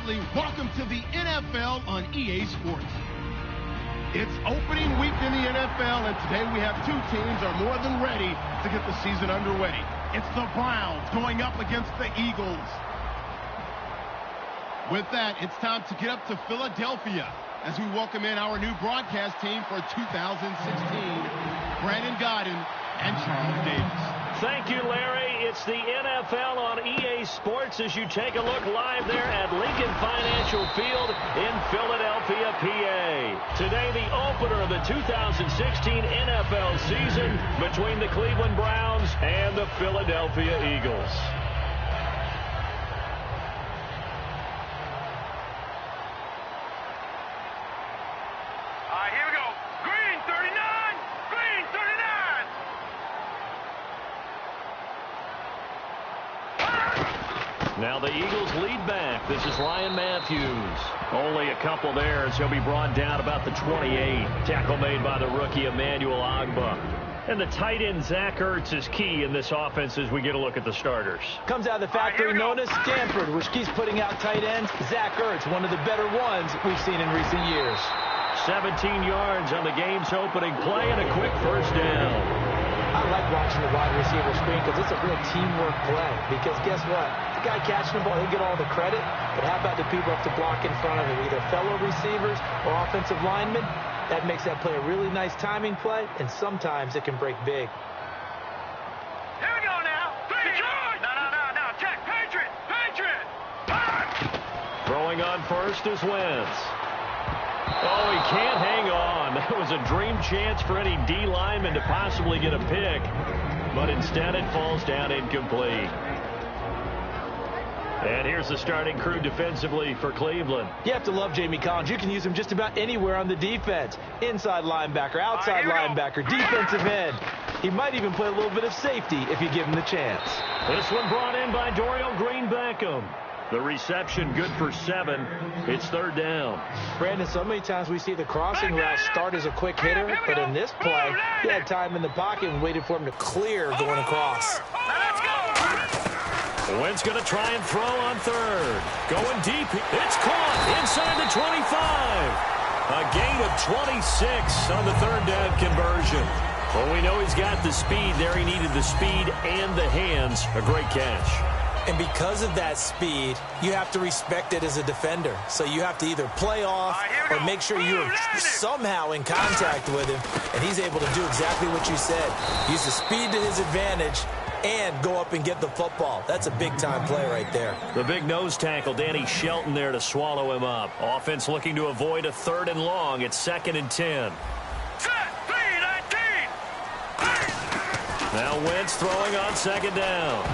family, welcome to the NFL on EA Sports. It's opening week in the NFL, and today we have two teams are more than ready to get the season underway. It's the Browns going up against the Eagles. With that, it's time to get up to Philadelphia as we welcome in our new broadcast team for 2016, Brandon Godden and Charles Davis. Thank you, Larry. It's the NFL on EA Sports as you take a look live there at Lincoln Financial Field in Philadelphia, PA. Today, the opener of the 2016 NFL season between the Cleveland Browns and the Philadelphia Eagles. Here we go. Green 39! Green 39! Now the Eagles lead back. This is Ryan Matthews. Only a couple there as he'll be brought down about the 28. Tackle made by the rookie Emmanuel Ogbah. And the tight end Zach Ertz is key in this offense as we get a look at the starters. Comes out of the factory known as Stanford, which keeps putting out tight ends. Zach Ertz, one of the better ones we've seen in recent years. 17 yards on the game's opening play and a quick first down. I like watching the wide receiver screen because it's a real teamwork play. Because guess what? The guy catching the ball, he'll get all the credit. But how about the people up to block in front of him? Either fellow receivers or offensive linemen. That makes that play a really nice timing play, and sometimes it can break big. Here we go now. Patriot! No. Check. Patriot! Throwing on first is Wentz. Oh, he can't hang on. That was a dream chance for any D lineman to possibly get a pick, but instead it falls down incomplete. And here's the starting crew defensively for Cleveland. You have to love Jamie Collins. You can use him just about anywhere on the defense. Inside linebacker, outside linebacker, defensive end. He might even play a little bit of safety if you give him the chance. This one brought in by Dorial Green-Beckham. The reception good for 7. It's third down. Brandon, so many times we see the crossing route start as a quick hitter, but in this play, he had time in the pocket and waited for him to clear going across. Let's go! Wentz going to try and throw on third. Going deep. It's caught inside the 25. A gain of 26 on the third down conversion. Well, we know he's got the speed there. He needed the speed and the hands. A great catch. And because of that speed, you have to respect it as a defender. So you have to either play off or make sure you're somehow in contact with him. And he's able to do exactly what you said. Use the speed to his advantage and go up and get the football. That's a big-time play right there. The big nose tackle, Danny Shelton, there to swallow him up. Offense looking to avoid a 3rd and long. It's 2nd and 10. Now Wentz throwing on 2nd down.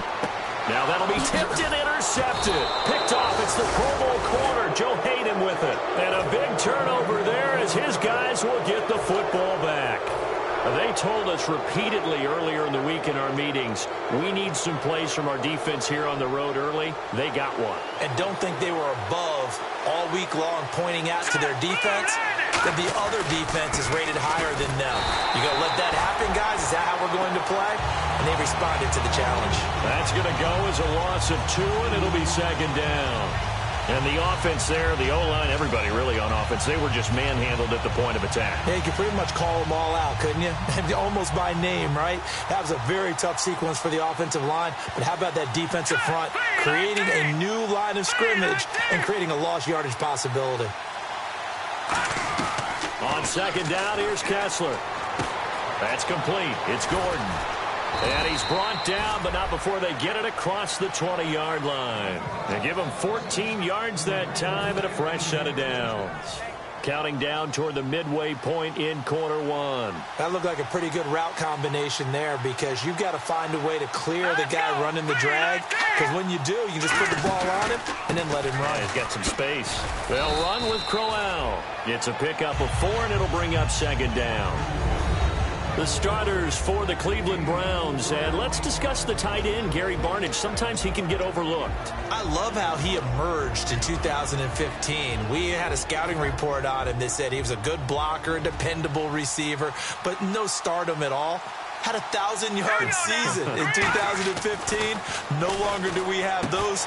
Now that'll be tipped and intercepted. Picked off. It's the Pro Bowl corner. Joe Hayden with it. And a big turnover there as his guys will get the football back. They told us repeatedly earlier in the week in our meetings, we need some plays from our defense here on the road early. They got one. And don't think they were above all week long pointing out to their defense that the other defense is rated higher than them. You going to let that happen, guys? Is that how we're going to play? And they responded to the challenge. That's going to go as a loss of 2, and it'll be 2nd down. And the offense there, the O-line, everybody really on offense, they were just manhandled at the point of attack. Yeah, you could pretty much call them all out, couldn't you? Almost by name, right? That was a very tough sequence for the offensive line. But how about that defensive front creating a new line of scrimmage and creating a lost yardage possibility? On 2nd down, here's Kessler. That's complete. It's Gordon. And he's brought down, but not before they get it across the 20-yard line. They give him 14 yards that time and a fresh set of downs. Counting down toward the midway point in quarter 1. That looked like a pretty good route combination there because you've got to find a way to clear the guy running the drag. Because when you do, you can just put the ball on him and then let him run. Yeah, he's got some space. They'll run with Crowell. It's a pickup of 4, and it'll bring up 2nd down. The starters for the Cleveland Browns. And let's discuss the tight end, Gary Barnidge. Sometimes he can get overlooked. I love how he emerged in 2015. We had a scouting report on him that said he was a good blocker, a dependable receiver, but no stardom at all. had a 1,000-yard season in 2015. No longer do we have those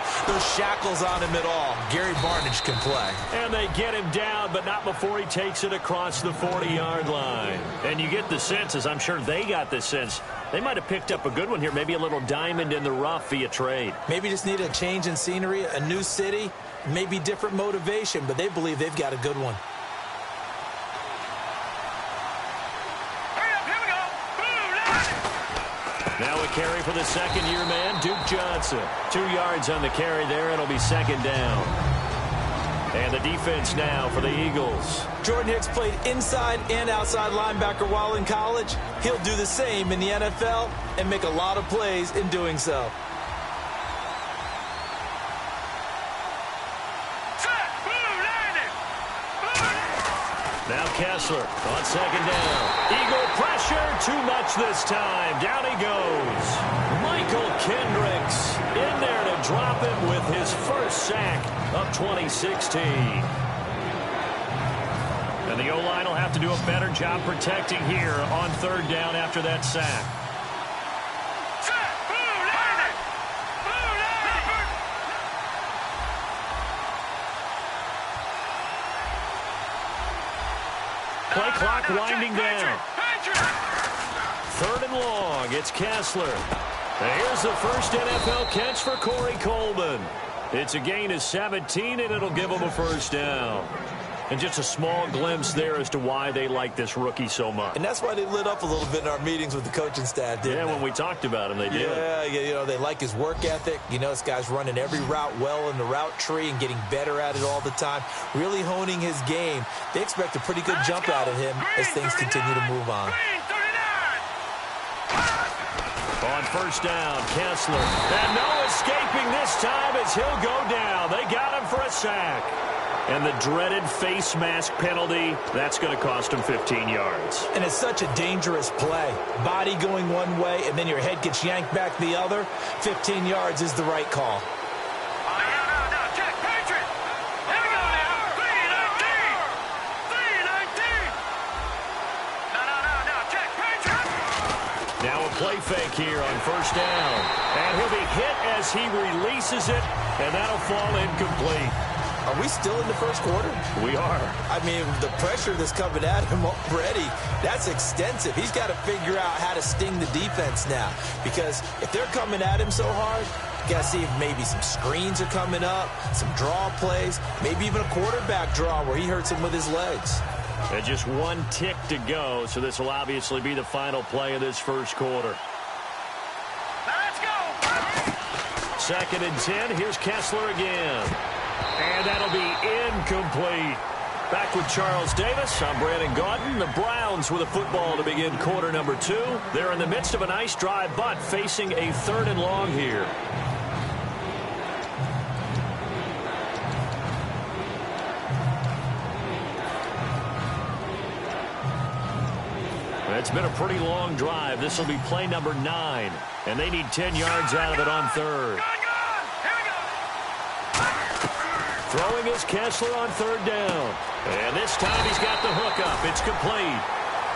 shackles on him at all. Gary Barnidge can play. And they get him down, but not before he takes it across the 40-yard line. And you get the sense, as I'm sure they got the sense, they might have picked up a good one here, maybe a little diamond in the rough via trade. Maybe just need a change in scenery, a new city, maybe different motivation, but they believe they've got a good one. Now a carry for the second-year man, Duke Johnson. 2 yards on the carry there. It'll be second down. And the defense now for the Eagles. Jordan Hicks played inside and outside linebacker while in college. He'll do the same in the NFL and make a lot of plays in doing so. Now Kessler on second down. Eagle pressure, too much this time. Down he goes. Michael Kendricks in there to drop him with his first sack of 2016. And the O-line will have to do a better job protecting here on third down after that sack. Play clock winding down. Third and long. It's Kessler. And here's the first NFL catch for Corey Coleman. It's a gain of 17, and it'll give him a first down. And just a small glimpse there as to why they like this rookie so much. And that's why they lit up a little bit in our meetings with the coaching staff, didn't they? When we talked about him, they did. Yeah, you know, they like his work ethic. You know, this guy's running every route well in the route tree and getting better at it all the time, really honing his game. They expect a pretty good jump out of him as things continue to move on. On first down, Kessler. And no escaping this time as he'll go down. They got him for a sack. And the dreaded face mask penalty, that's going to cost him 15 yards. And it's such a dangerous play. Body going one way, and then your head gets yanked back the other. 15 yards is the right call. Now a play fake here on first down. And he'll be hit as he releases it, and that'll fall incomplete. Are we still in the first quarter? We are. I mean, the pressure that's coming at him already, that's extensive. He's got to figure out how to sting the defense now. Because if they're coming at him so hard, you got to see if maybe some screens are coming up, some draw plays, maybe even a quarterback draw where he hurts him with his legs. And just one tick to go, so this will obviously be the final play of this first quarter. Let's go! Second and 10. Here's Kessler again. And that'll be incomplete. Back with Charles Davis. I'm Brandon Gaudin. The Browns with a football to begin quarter number 2. They're in the midst of a nice drive, but facing a third and long here. It's been a pretty long drive. This will be play number 9. And they need 10 yards out of it on third. Throwing is Kessler on third down. And this time he's got the hook up. It's complete.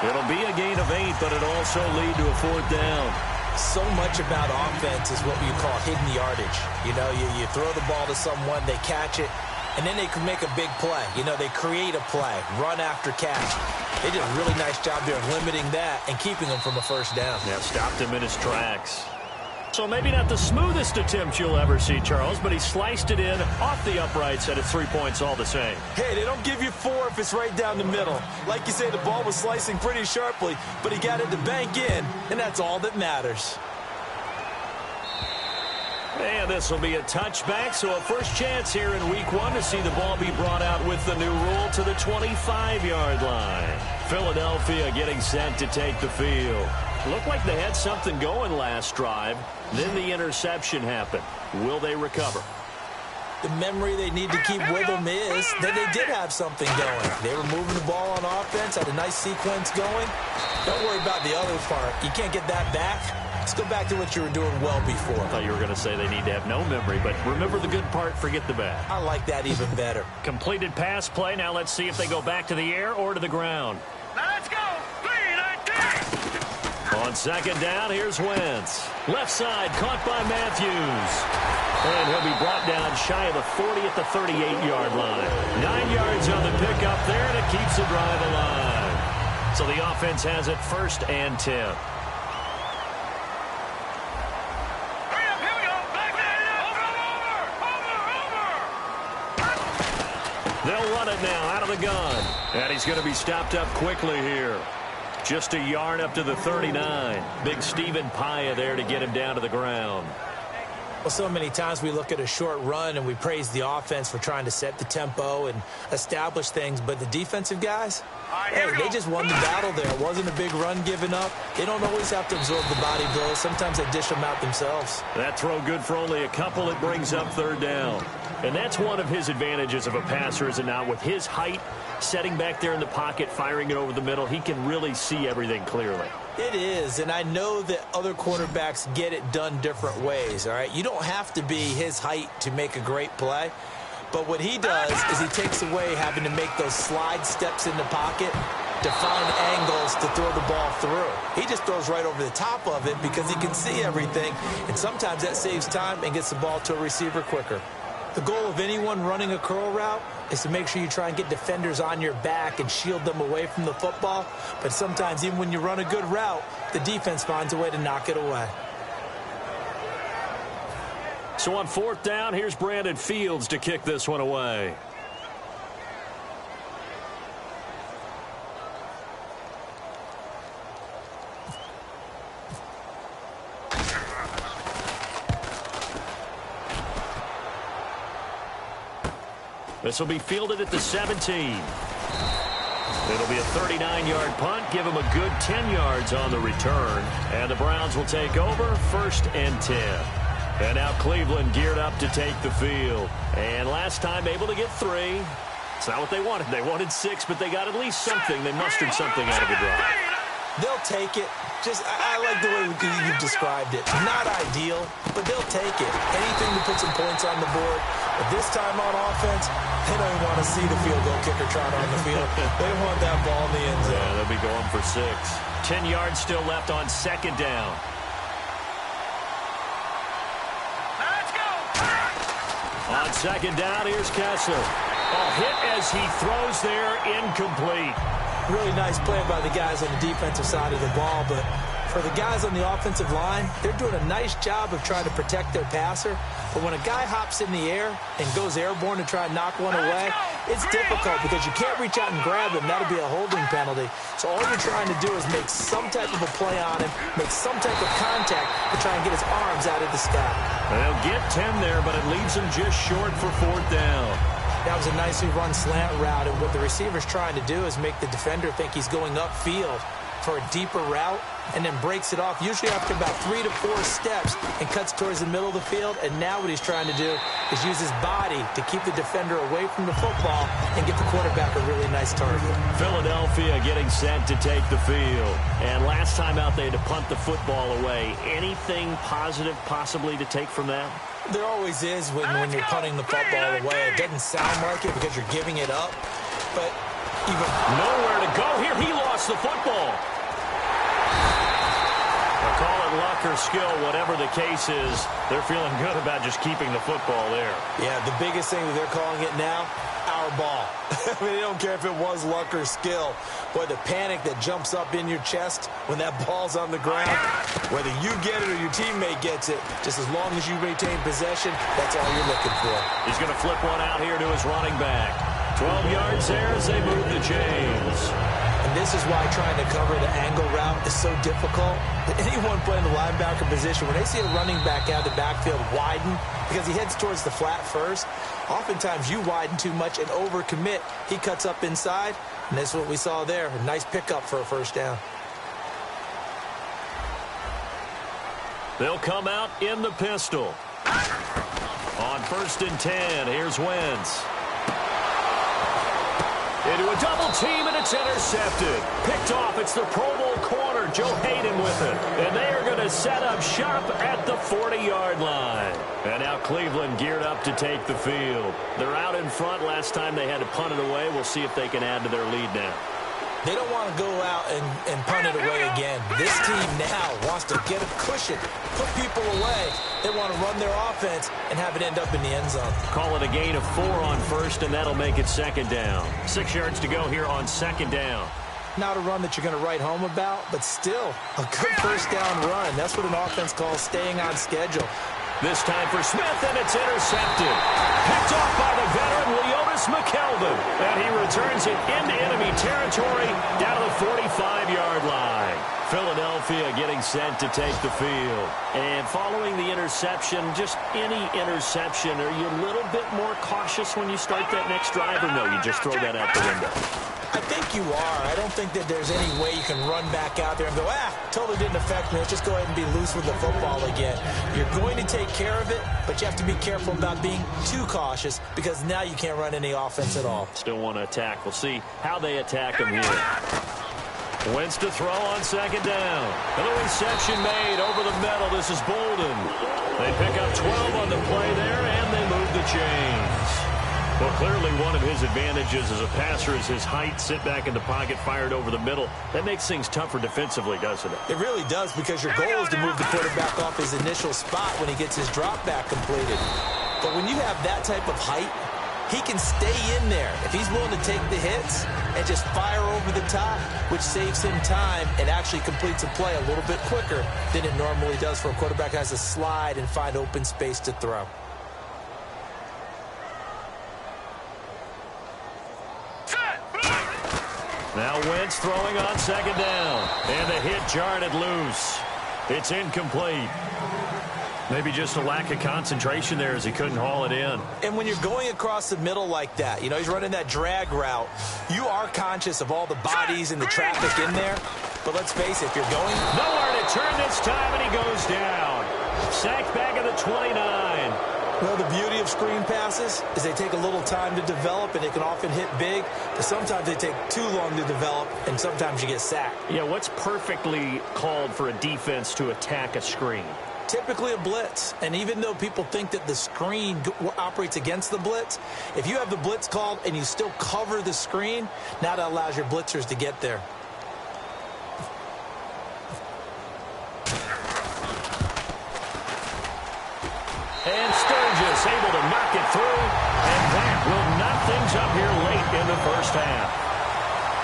It'll be a gain of 8, but it'll also lead to a fourth down. So much about offense is what you call hidden yardage. You know, you throw the ball to someone, they catch it, and then they can make a big play. You know, they create a play, run after catch. They did a really nice job there of limiting that and keeping him from a first down. Yeah, stopped him in his tracks. So maybe not the smoothest attempt you'll ever see, Charles, but he sliced it in off the uprights at 3 points all the same. Hey, they don't give you 4 if it's right down the middle. Like you say, the ball was slicing pretty sharply, but he got it to bank in, and that's all that matters. And this will be a touchback, so a first chance here in week 1 to see the ball be brought out with the new rule to the 25-yard line. Philadelphia getting set to take the field. Looked like they had something going last drive. Then the interception happened. Will they recover? The memory they need to keep with them is that they did have something going. They were moving the ball on offense, had a nice sequence going. Don't worry about the other part. You can't get that back. Let's go back to what you were doing well before. I thought you were going to say they need to have no memory, but remember the good part, forget the bad. I like that even better. Completed pass play. Now let's see if they go back to the air or to the ground. Let's go! 3-19! On second down, here's Wentz. Left side, caught by Matthews. And he'll be brought down shy of the 40 at the 38-yard line. 9 yards on the pickup there, and it keeps the drive alive. So the offense has it 1st and 10. Hurry up, here we go. Back there, over. They'll run it now out of the gun. And he's going to be stopped up quickly here. Just a yard up to the 39. Big Stephen Paya there to get him down to the ground. Well, so many times we look at a short run and we praise the offense for trying to set the tempo and establish things, but the defensive guys, hey, they just won the battle there. It wasn't a big run given up. They don't always have to absorb the body blows. Sometimes they dish them out themselves. That throw good for only a couple. It brings up 3rd down. And that's one of his advantages of a passer, is it not? With his height, setting back there in the pocket, firing it over the middle, he can really see everything clearly. It is, and I know that other quarterbacks get it done different ways, all right? You don't have to be his height to make a great play, but what he does is he takes away having to make those slide steps in the pocket to find angles to throw the ball through. He just throws right over the top of it because he can see everything, and sometimes that saves time and gets the ball to a receiver quicker. The goal of anyone running a curl route is to make sure you try and get defenders on your back and shield them away from the football. But sometimes even when you run a good route, the defense finds a way to knock it away. So on 4th down, here's Brandon Fields to kick this one away. This will be fielded at the 17. It'll be a 39-yard punt. Give him a good 10 yards on the return. And the Browns will take over 1st and 10. And now Cleveland geared up to take the field. And last time able to get 3. It's not what they wanted. They wanted 6, but they got at least something. They mustered something out of the drive. They'll take it. I like the way you've described it. Not ideal, but they'll take it. Anything to put some points on the board. But this time on offense, they don't even want to see the field goal kicker trot on the field. They want that ball in the end zone. Yeah, they'll be going for 6. 10 yards still left on 2nd down. Let's go. On 2nd down, here's Kessler. A hit as he throws there, incomplete. Really nice play by the guys on the defensive side of the ball, but for the guys on the offensive line, they're doing a nice job of trying to protect their passer. But when a guy hops in the air and goes airborne to try and knock one away, it's difficult because you can't reach out and grab him. That'll be a holding penalty. So all you're trying to do is make some type of a play on him, make some type of contact to try and get his arms out of the sky. They'll get 10 there, but it leaves him just short for 4th down. That was a nicely run slant route, and what the receiver's trying to do is make the defender think he's going upfield for a deeper route and then breaks it off, usually after about 3 to 4 steps, and cuts towards the middle of the field. And now what he's trying to do is use his body to keep the defender away from the football and get the quarterback a really nice target. Philadelphia getting set to take the field. And last time out, they had to punt the football away. Anything positive possibly to take from that? There always is when you're punting the football away. It doesn't sound like it because you're giving it up, but even nowhere to go here. He lost the football. They'll call it luck or skill, whatever the case is. They're feeling good about just keeping the football there. Yeah, the biggest thing that they're calling it now, our ball. I mean, they don't care if it was luck or skill. Boy, the panic that jumps up in your chest when that ball's on the ground, whether you get it or your teammate gets it, just as long as you retain possession, that's all you're looking for. He's going to flip one out here to his running back. 12 yards there as they move the chains. And this is why trying to cover the angle route is so difficult. Anyone playing the linebacker position, when they see a running back out of the backfield widen, because he heads towards the flat first, oftentimes you widen too much and overcommit. He cuts up inside, and that's what we saw there. A nice pickup for a 1st down. They'll come out in the pistol. On 1st and 10, here's Wentz. Into a double team, and it's intercepted. Picked off, it's the Pro Bowl corner, Joe Hayden with it. And they are going to set up shop at the 40-yard line. And now Cleveland geared up to take the field. They're out in front. Last time they had to punt it away. We'll see if they can add to their lead now. They don't want to go out and punt it away again. This team now wants to get a cushion, put people away. They want to run their offense and have it end up in the end zone. Call it a gain of 4 on first, and that'll make it second down. 6 yards to go here on second down. Not a run that you're going to write home about, but still a good first down run. That's what an offense calls staying on schedule. This time for Smith, and it's intercepted. Picked off by the veteran, Leotis McKelvin. And he returns it into enemy territory down to the 45-yard line. Philadelphia getting set to take the field. And following the interception, just any interception, are you a little bit more cautious when you start that next drive, or no, you just throw that out the window? I think you are. I don't think that there's any way you can run back out there and go, totally didn't affect me. Let's just go ahead and be loose with the football again. You're going to take care of it, but you have to be careful about being too cautious because now you can't run any offense at all. Still want to attack. We'll see how they attack him here. Wentz to throw on second down. Another reception made over the middle. This is Bolden. They pick up 12 on the play there, and they move the chains. Well, clearly one of his advantages as a passer is his height. Sit back in the pocket, fired over the middle. That makes things tougher defensively, doesn't it? It really does, because your goal is to move the quarterback off his initial spot when he gets his drop back completed. But when you have that type of height, he can stay in there if he's willing to take the hits and just fire over the top, which saves him time and actually completes a play a little bit quicker than it normally does for a quarterback who has to slide and find open space to throw. Now Wentz throwing on second down. And the hit jarred it loose. It's incomplete. Maybe just a lack of concentration there as he couldn't haul it in. And when you're going across the middle like that, you know, he's running that drag route, you are conscious of all the bodies and the traffic in there. But let's face it, if you're going... Nowhere to turn this time, and he goes down. Sacked back at the 29. Well, the beauty of screen passes is they take a little time to develop, and they can often hit big, but sometimes they take too long to develop, and sometimes you get sacked. Yeah, what's perfectly called for a defense to attack a screen? Typically a blitz, and even though people think that the screen operates against the blitz, if you have the blitz called and you still cover the screen, now that allows your blitzers to get there. And Sturgis able to knock it through, and that will knock things up here late in the first half.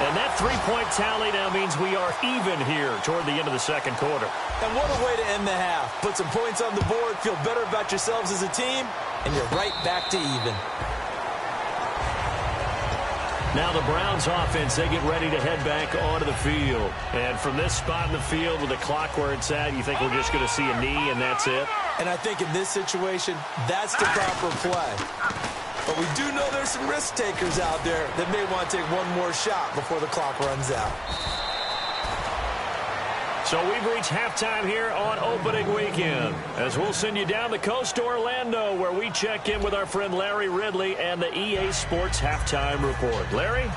And that three-point tally now means we are even here toward the end of the second quarter. And what a way to end the half. Put some points on the board, feel better about yourselves as a team, and you're right back to even. Now the Browns offense, they get ready to head back onto the field. And from this spot in the field with the clock where it's at, you think we're just going to see a knee and that's it? And I think in this situation, that's the proper play. But we do know there's some risk takers out there that may want to take one more shot before the clock runs out. So we've reached halftime here on opening weekend, as we'll send you down the coast to Orlando, where we check in with our friend Larry Ridley and the EA Sports Halftime Report. Larry?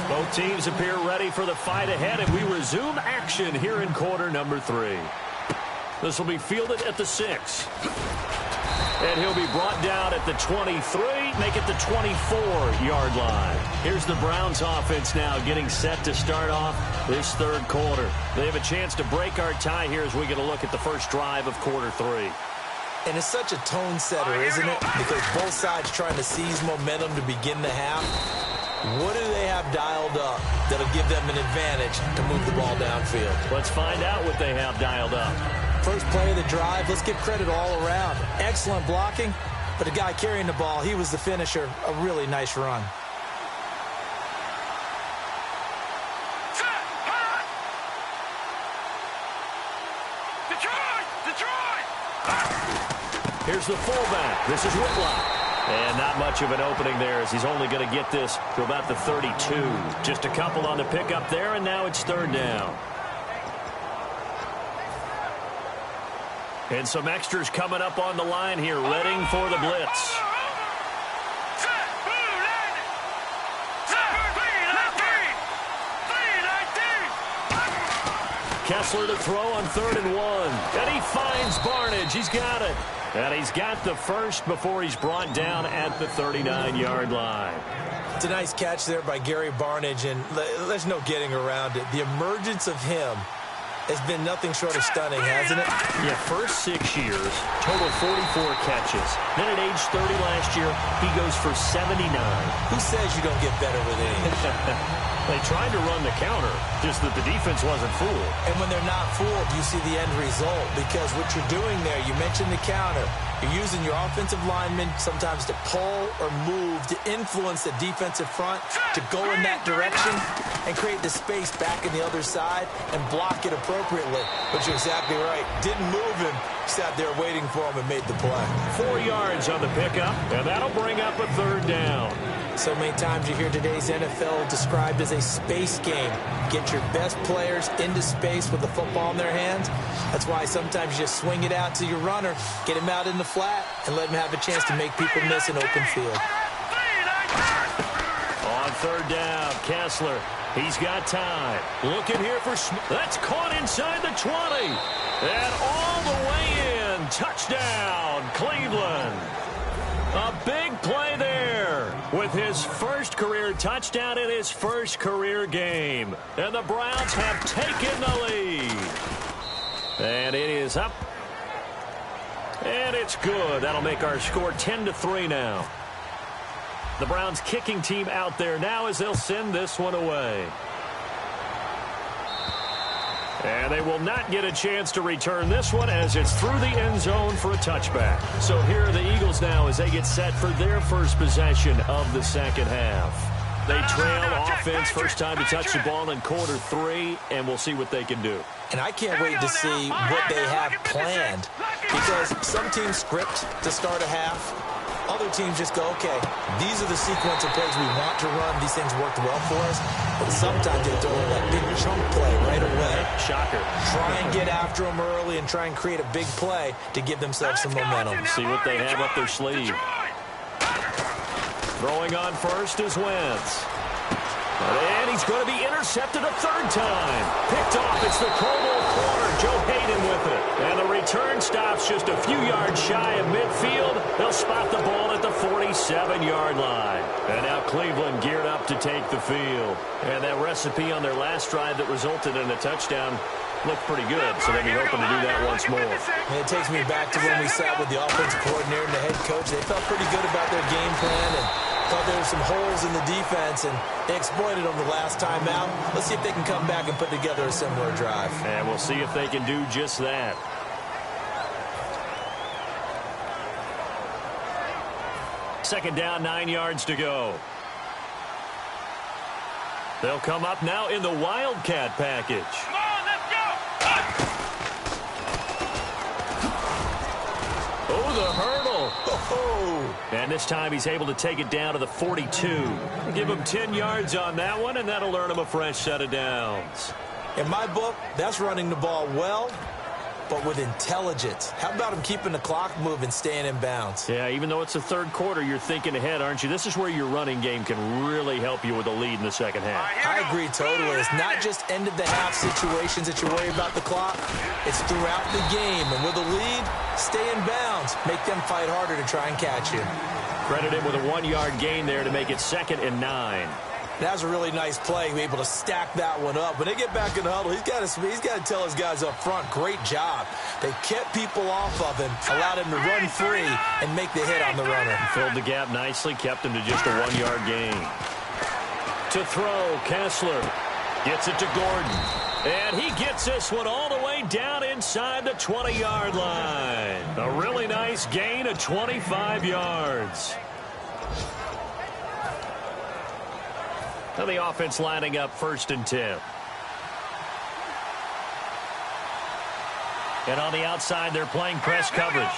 Both teams appear ready for the fight ahead, and we resume action here in quarter number 3. This will be fielded at the 6. And he'll be brought down at the 23, make it the 24-yard line. Here's the Browns offense now getting set to start off this third quarter. They have a chance to break our tie here as we get a look at the first drive of quarter 3. And it's such a tone setter, isn't it? Because both sides trying to seize momentum to begin the half. What do they have dialed up that'll give them an advantage to move the ball downfield? Let's find out what they have dialed up. First play of the drive, let's give credit all around. Excellent blocking, but the guy carrying the ball, he was the finisher. A really nice run. Here's the fullback. This is Whitlock. And not much of an opening there, as he's only going to get this to about the 32. Just a couple on the pickup there, and now it's third down. And some extras coming up on the line here, readying for the blitz. Kessler to throw on 3rd and 1. And he finds Barnage. He's got it. And he's got the first before he's brought down at the 39-yard line. It's a nice catch there by Gary Barnidge, and there's no getting around it. The emergence of him has been nothing short of stunning, hasn't it? Yeah, first 6 years, total 44 catches. Then at age 30 last year, he goes for 79. Who says you don't get better with age? They tried to run the counter, just that the defense wasn't fooled. And when they're not fooled, you see the end result, because what you're doing there, you mentioned the counter. You're using your offensive linemen sometimes to pull or move to influence the defensive front to go in that direction and create the space back in the other side and block it appropriately. But you're exactly right. Didn't move him. Sat there waiting for him and made the play. 4 yards on the pickup, and that'll bring up a third down. So many times you hear today's NFL described as a space game. Get your best players into space with the football in their hands. That's why sometimes you just swing it out to your runner, get him out in the flat, and let him have a chance to make people miss an open field. On third down, Kessler. He's got time. Looking here for that's caught inside the 20. And all the way in. Touchdown, Cleveland. A big play there with his first career touchdown in his first career game. And the Browns have taken the lead. And it is up. And it's good. That'll make our score 10-3 now. The Browns kicking team out there now as they'll send this one away. And they will not get a chance to return this one as it's through the end zone for a touchback. So here are the Eagles now as they get set for their first possession of the second half. They trail offense, first time to touch the ball in quarter 3, and we'll see what they can do. And I can't wait to see what they have planned, because some teams script to start a half. Other teams just go, okay, these are the sequence of plays we want to run. These things worked well for us. But sometimes they throw in that big chunk play right away. Shocker. Try and get after them early and try and create a big play to give themselves some momentum. See what they have up their sleeve. Throwing on first is Wentz. And he's going to be intercepted a third time. Picked off. It's the Pro Bowl corner. Joe Hayden with it. And the return stops just a few yards shy of midfield. They'll spot the ball at the 47-yard line. And now Cleveland geared up to take the field. And that recipe on their last drive that resulted in a touchdown looked pretty good. So they'll be hoping to do that once more. And it takes me back to when we sat with the offensive coordinator and the head coach. They felt pretty good about their game plan and thought there were some holes in the defense, and they exploited them the last time out. Let's see if they can come back and put together a similar drive. And we'll see if they can do just that. Second down, 9 yards to go. They'll come up now in the Wildcat package. Come on, let's go! Oh, the hurdle. Oh. And this time he's able to take it down to the 42. Give him 10 yards on that one, and that'll earn him a fresh set of downs. In my book, that's running the ball well, but with intelligence. How about him keeping the clock moving, staying in bounds? Yeah, even though it's the third quarter, you're thinking ahead, aren't you? This is where your running game can really help you with a lead in the second half. I agree totally. It's not just end-of-the-half situations that you worry about the clock. It's throughout the game. And with a lead, stay in bounds. Make them fight harder to try and catch you. Credit him with a 1-yard gain there to make it 2nd and 9. That was a really nice play, be able to stack that one up. When they get back in the huddle, he's got to tell his guys up front, great job. They kept people off of him, allowed him to run free and make the hit on the runner. Filled the gap nicely, kept him to just a 1-yard gain. To throw, Kessler gets it to Gordon. And he gets this one all the way down inside the 20-yard line. A really nice gain of 25 yards. Now the offense lining up 1st and 10. And on the outside, they're playing press coverage.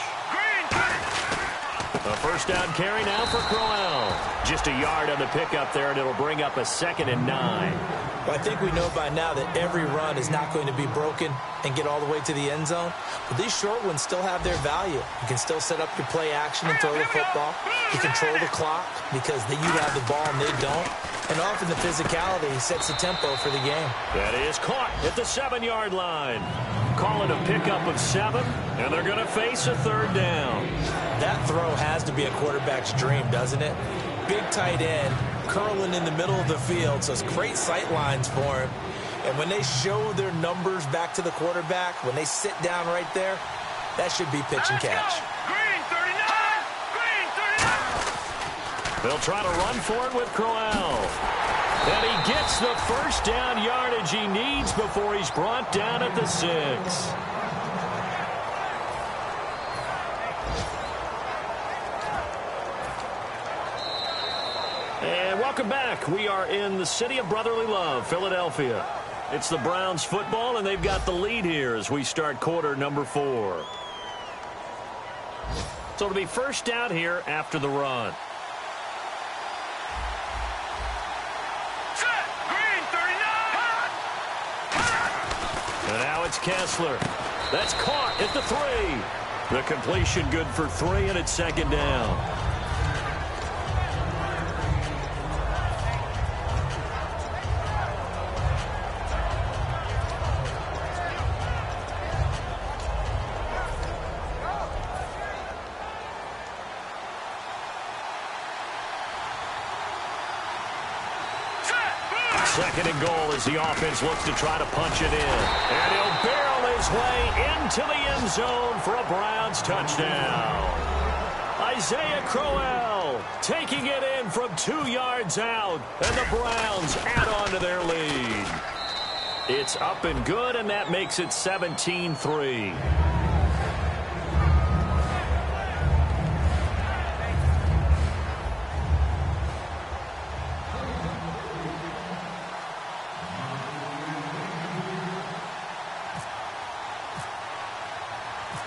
A first down carry now for Crowell. Just a yard on the pickup there, and it'll bring up a 2nd and 9. Well, I think we know by now that every run is not going to be broken and get all the way to the end zone. But these short ones still have their value. You can still set up your play action and throw the football. You control the clock because you have the ball and they don't. And often the physicality sets the tempo for the game. That is caught at the 7-yard line. Call it a pickup of 7, and they're going to face a 3rd down. That throw has to be a quarterback's dream, doesn't it? Big tight end, curling in the middle of the field, so it's great sight lines for him. And when they show their numbers back to the quarterback, when they sit down right there, that should be pitch and catch. Green 39! Green 39! They'll try to run for it with Crowell. And he gets the first down yardage he needs before he's brought down at the 6. And welcome back. We are in the city of brotherly love, Philadelphia. It's the Browns football, and they've got the lead here as we start quarter number 4. So it'll be first down here after the run. Set! Green 39! And now it's Kessler. That's caught at the 3. The completion good for 3, and it's second down. Second and goal as the offense looks to try to punch it in. And he'll barrel his way into the end zone for a Browns touchdown. Isaiah Crowell taking it in from 2 yards out. And the Browns add on to their lead. It's up and good, and that makes it 17-3.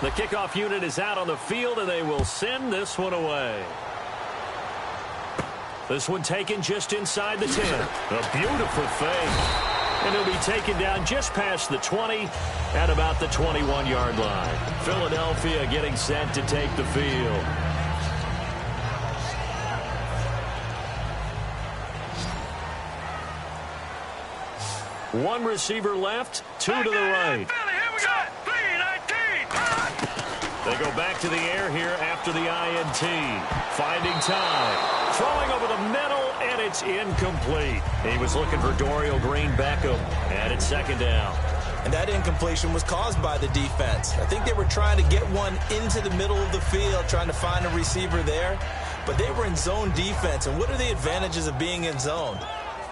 The kickoff unit is out on the field, and they will send this one away. This one taken just inside the 10. A beautiful fake. And he'll be taken down just past the 20 at about the 21-yard line. Philadelphia getting set to take the field. One receiver left, 2 to the right. They go back to the air here after the INT. Finding time. Throwing over the middle, and it's incomplete. He was looking for Dorial Green-Beckham, and it's second down. And that incompletion was caused by the defense. I think they were trying to get one into the middle of the field, trying to find a receiver there. But they were in zone defense, and what are the advantages of being in zone?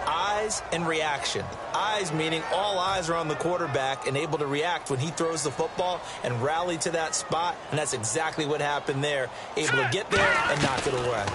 Eyes and reaction. Eyes meaning all eyes are on the quarterback and able to react when he throws the football and rally to that spot, and that's exactly what happened there. Able to get there and knock it away.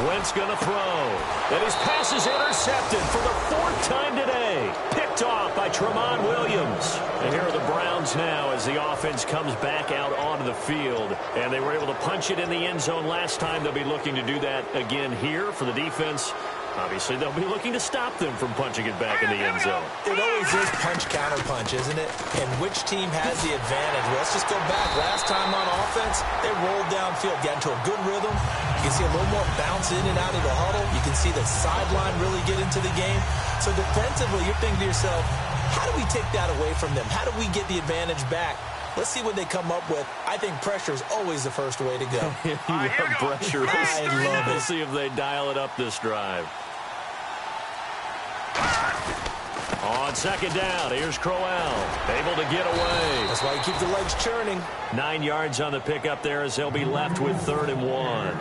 Wentz going to throw. And his pass is intercepted for the 4th time today. Picked off by Tramon Williams. And here are the Browns now as the offense comes back out onto the field. And they were able to punch it in the end zone last time. They'll be looking to do that again here for the defense. Obviously, they'll be looking to stop them from punching it back in the end zone. It always is punch-counter-punch, isn't it? And which team has the advantage? Well, let's just go back. Last time on offense, they rolled downfield, got into a good rhythm. You can see a little more bounce in and out of the huddle. You can see the sideline really get into the game. So defensively, you're thinking to yourself, how do we take that away from them? How do we get the advantage back? Let's see what they come up with. I think pressure is always the first way to go. You love pressure. I love it. We'll see if they dial it up this drive. On second down, here's Crowell. Able to get away. That's why you keep the legs churning. 9 yards on the pickup there as they'll be left with 3rd and 1.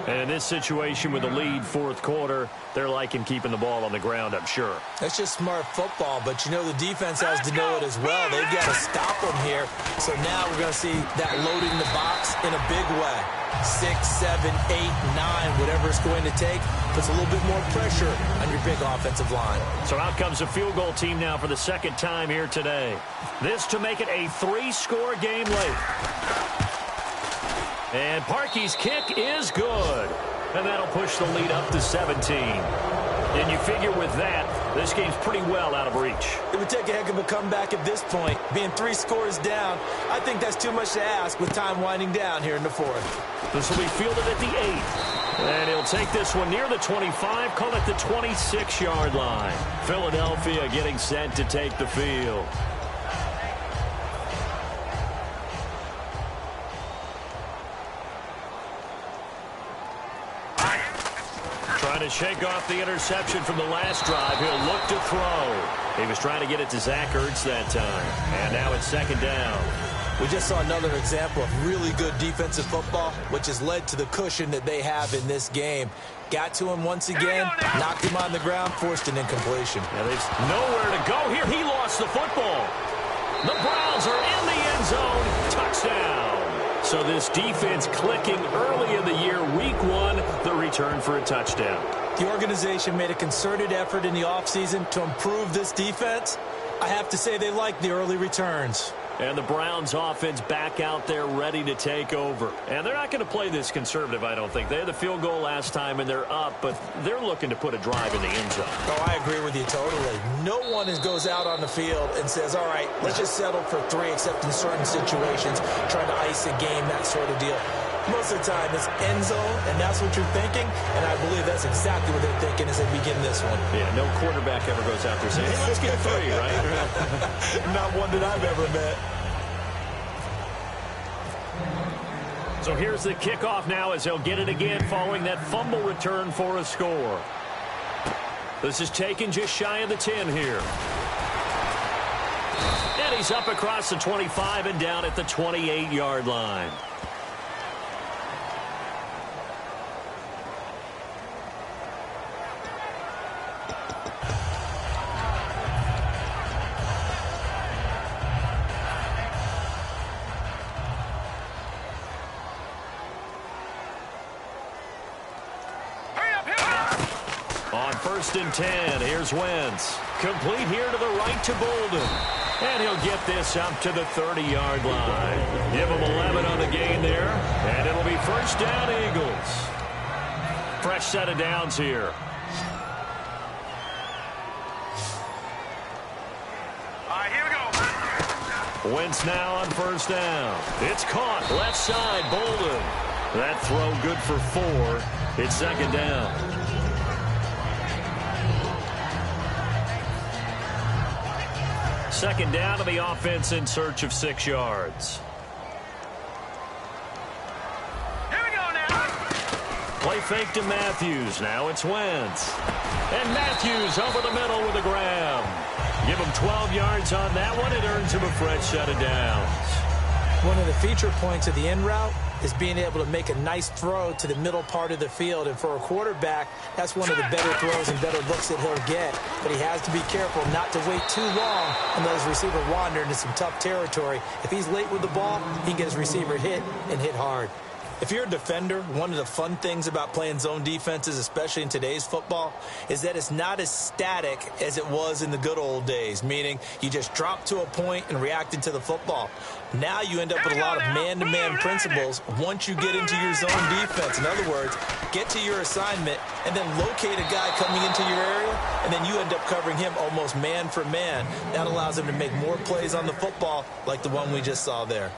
And in this situation with the lead 4th quarter, they're liking keeping the ball on the ground, I'm sure. That's just smart football, but you know the defense has to know it as well. They've got to stop them here. So now we're going to see that loading the box in a big way. 6, 7, 8, 9, whatever it's going to take, puts a little bit more pressure on your big offensive line. So out comes a field goal team now for the 2nd time here today. This to make it a 3-score game late. And Parkey's kick is good. And that'll push the lead up to 17. And you figure with that, this game's pretty well out of reach. It would take a heck of a comeback at this point. Being 3 scores down, I think that's too much to ask with time winding down here in the 4th. This will be fielded at the 8. And he'll take this one near the 25, call it the 26-yard line. Philadelphia getting set to take the field. Trying to shake off the interception from the last drive. He'll look to throw. He was trying to get it to Zach Ertz that time. And now it's second down. We just saw another example of really good defensive football, which has led to the cushion that they have in this game. Got to him once again, knocked him on the ground, forced an incompletion. Yeah, there's nowhere to go here. He lost the football. The Browns are in the end zone. Touchdown. So this defense clicking early in the year, week 1, the return for a touchdown. The organization made a concerted effort in the offseason to improve this defense. I have to say they like the early returns. And the Browns offense back out there ready to take over. And they're not going to play this conservative, I don't think. They had the field goal last time, and they're up, but they're looking to put a drive in the end zone. Oh, I agree with you totally. No one goes out on the field and says, all right, let's just settle for 3, except in certain situations, trying to ice a game, that sort of deal. Most of the time, it's end zone, and that's what you're thinking, and I believe that's exactly what they're thinking as they begin this one. Yeah, no quarterback ever goes out there saying, hey, let's get 3, right? Not one that I've ever met. So here's the kickoff now as he'll get it again following that fumble return for a score. This is taken just shy of the 10 here. And he's up across the 25 and down at the 28-yard line. On 1st and 10, here's Wentz. Complete here to the right to Bolden. And he'll get this up to the 30-yard line. Give him 11 on the gain there. And it'll be first down, Eagles. Fresh set of downs here. All right, here we go. Wentz now on first down. It's caught. Left side, Bolden. That throw good for 4. It's second down. Second down to the offense in search of 6 yards. Here we go now. Play fake to Matthews. Now it's Wentz. And Matthews over the middle with a grab. Give him 12 yards on that one. It earns him a fresh set of downs. One of the feature points of the in route is being able to make a nice throw to the middle part of the field. And for a quarterback, that's one of the better throws and better looks that he'll get. But he has to be careful not to wait too long and let his receiver wander into some tough territory. If he's late with the ball, he can get his receiver hit and hit hard. If you're a defender, one of the fun things about playing zone defenses, especially in today's football, is that it's not as static as it was in the good old days, meaning you just drop to a point and reacted to the football. Now you end up with a lot of man-to-man principles once you get into your zone defense. In other words, get to your assignment and then locate a guy coming into your area, and then you end up covering him almost man for man. That allows him to make more plays on the football like the one we just saw there.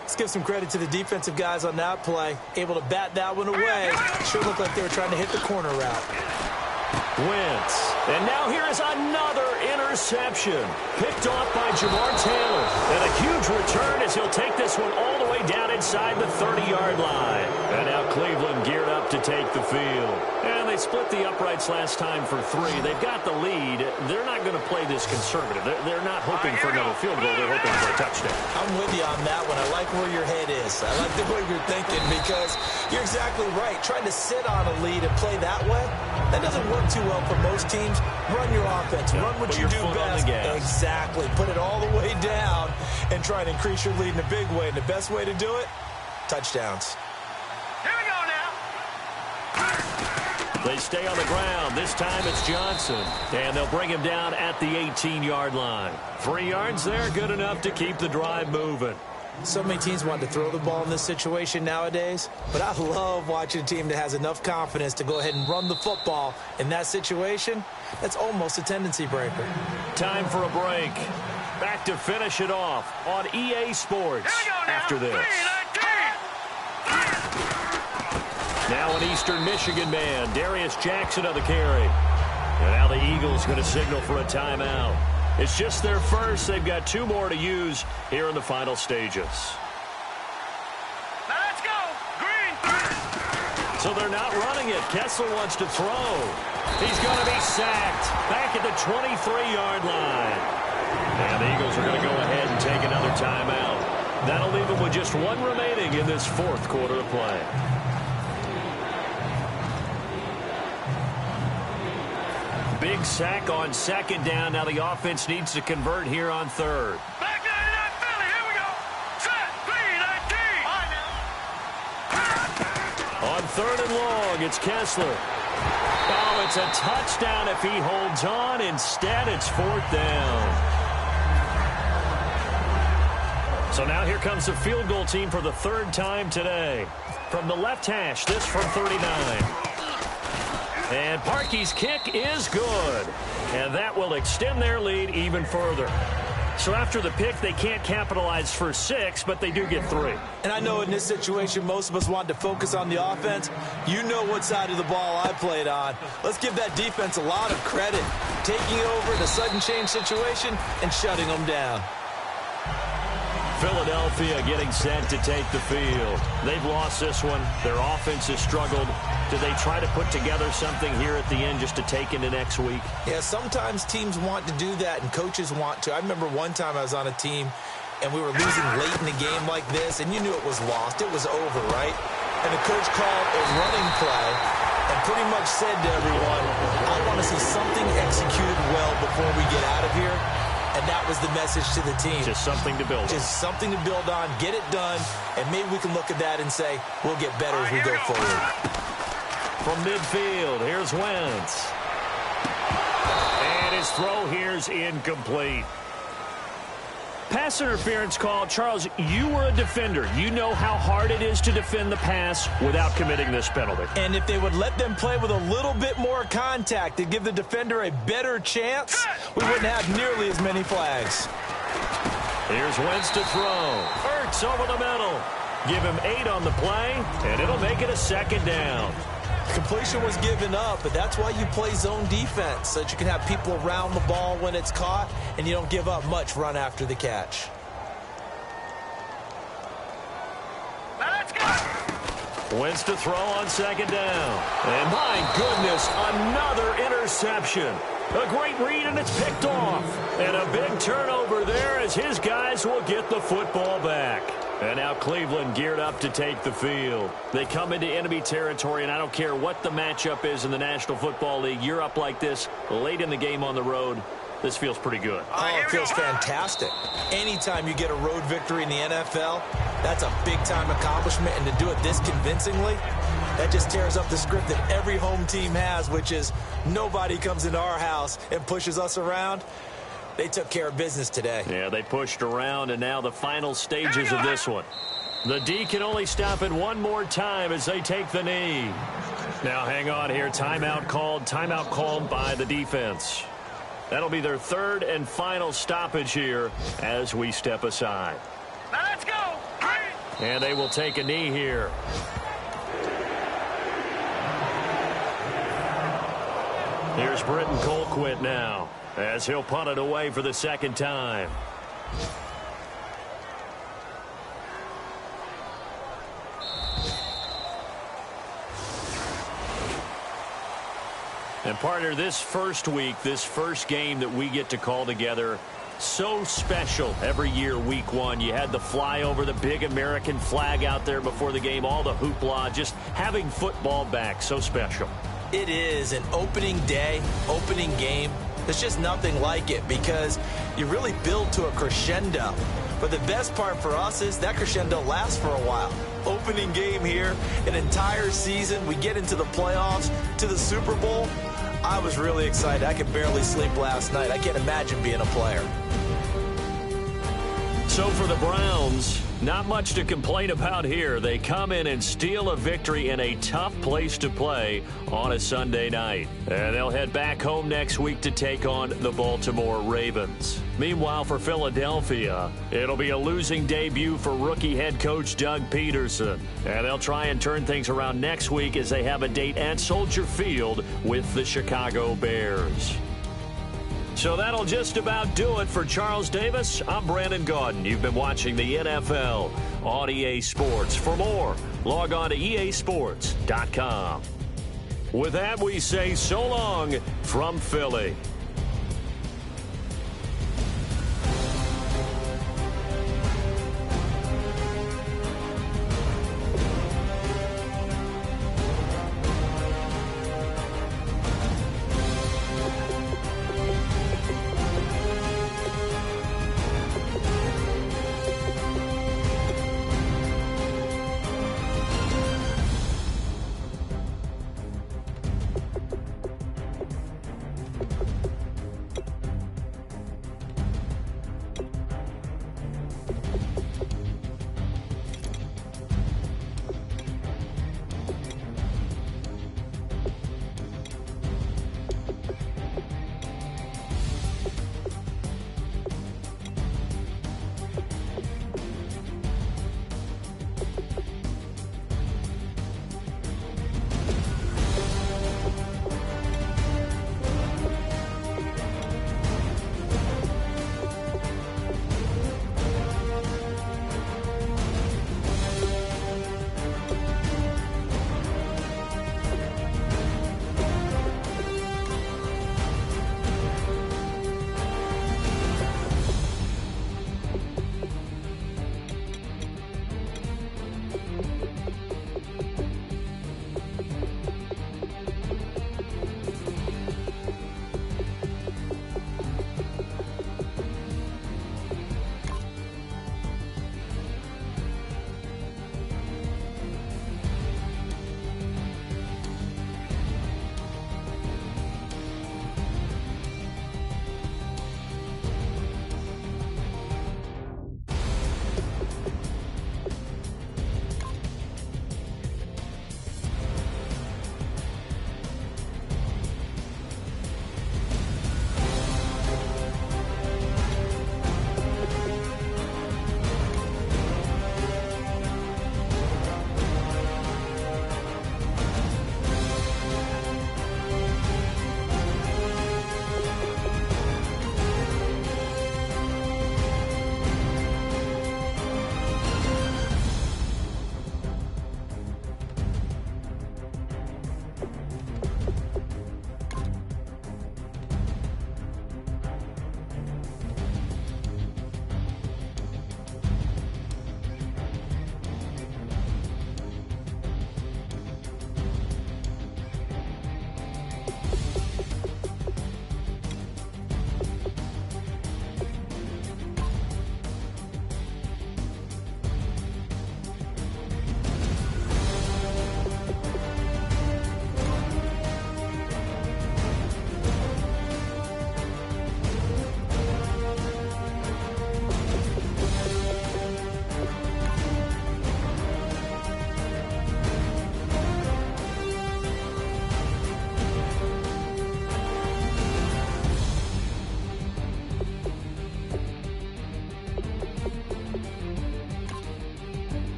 Let's give some credit to the defensive guys on that play. Able to bat that one away. Sure looked like they were trying to hit the corner route. Wentz. And now here is another interception. Picked off by Jamar Taylor. And a huge return as he'll take this one all the way down inside the 30-yard line. And now Cleveland geared up to take the field. And they split the uprights last time for 3. They've got the lead. They're not going to play this conservative. They're not hoping for another field goal. They're hoping for a touchdown. I'm with you on that one. I like where your head is. I like the way you're thinking because you're exactly right. Trying to sit on a lead and play that way, that doesn't work too well for most teams. Run your offense. Run what you do best. Exactly. Put it all the way down and try and increase your lead in a big way. And the best way to do it, touchdowns. Here we go now. They stay on the ground. This time it's Johnson. And they'll bring him down at the 18-yard line. 3 yards there, good enough to keep the drive moving. So many teams want to throw the ball in this situation nowadays, but I love watching a team that has enough confidence to go ahead and run the football. In that situation, that's almost a tendency breaker. Time for a break. Back to finish it off on EA Sports after this. Now an Eastern Michigan man, Darius Jackson on the carry. And now the Eagles going to signal for a timeout. It's just their first. They've got 2 more to use here in the final stages. Now let's go. Green. So they're not running it. Kessler wants to throw. He's going to be sacked back at the 23-yard line. And the Eagles are going to go ahead and take another timeout. That'll leave them with just one remaining in this fourth quarter of play. Big sack on second down. Now the offense needs to convert here on third. Back to that Philly. Here we go. Set. 3-19. On third and long, it's Kessler. Oh, it's a touchdown if he holds on. Instead, it's fourth down. So now here comes the field goal team for the third time today. From the left hash, this from 39. And Parkey's kick is good. And that will extend their lead even further. So after the pick, they can't capitalize for 6, but they do get 3. And I know in this situation, most of us want to focus on the offense. You know what side of the ball I played on. Let's give that defense a lot of credit. Taking over in a sudden change situation and shutting them down. Philadelphia getting set to take the field. They've lost this one. Their offense has struggled. Do they try to put together something here at the end just to take into next week? Yeah, sometimes teams want to do that and coaches want to. I remember one time I was on a team and we were losing late in the game like this, and you knew it was lost. It was over, right? And the coach called a running play and pretty much said to everyone, I want to see something executed well before we get out of here. And that was the message to the team. Just something to build on. Just something to build on, get it done, and maybe we can look at that and say, we'll get better as we go forward. From midfield, here's Wentz. And his throw here's incomplete. Pass interference call. Charles, you were a defender. You know how hard it is to defend the pass without committing this penalty. And if they would let them play with a little bit more contact to give the defender a better chance, we wouldn't have nearly as many flags. Here's Wentz to throw. Ertz over the middle. Give him 8 on the play, and it'll make it a second down. Completion was given up, but that's why you play zone defense, so that you can have people around the ball when it's caught, and you don't give up much run after the catch. Let's go. Wentz to throw on second down. And my goodness, another interception. A great read, and it's picked off. And a big turnover there as his guys will get the football back. And now Cleveland geared up to take the field. They come into enemy territory, and I don't care what the matchup is in the National Football League. You're up like this late in the game on the road. This feels pretty good. Oh, it feels fantastic. Anytime you get a road victory in the NFL, that's a big-time accomplishment. And to do it this convincingly, that just tears up the script that every home team has, which is nobody comes into our house and pushes us around. They took care of business today. Yeah, they pushed around, and now the final stages of this one. The D can only stop it one more time as they take the knee. Now hang on here. Timeout called by the defense. That'll be their third and final stoppage here as we step aside. Now let's go. And they will take a knee here. Here's Britton Colquitt now, as he'll punt it away for the second time. And partner, this first week, this first game that we get to call together, so special every year, week one. You had the flyover, the big American flag out there before the game, all the hoopla, just having football back, so special. It is an opening day, opening game. There's just nothing like it because you really build to a crescendo. But the best part for us is that crescendo lasts for a while. Opening game here, an entire season. We get into the playoffs, to the Super Bowl. I was really excited. I could barely sleep last night. I can't imagine being a player. So for the Browns, not much to complain about here. They come in and steal a victory in a tough place to play on a Sunday night. And they'll head back home next week to take on the Baltimore Ravens. Meanwhile, for Philadelphia, it'll be a losing debut for rookie head coach Doug Peterson. And they'll try and turn things around next week as they have a date at Soldier Field with the Chicago Bears. So that'll just about do it for Charles Davis. I'm Brandon Gaudin. You've been watching the NFL on EA Sports. For more, log on to easports.com. With that, we say so long from Philly.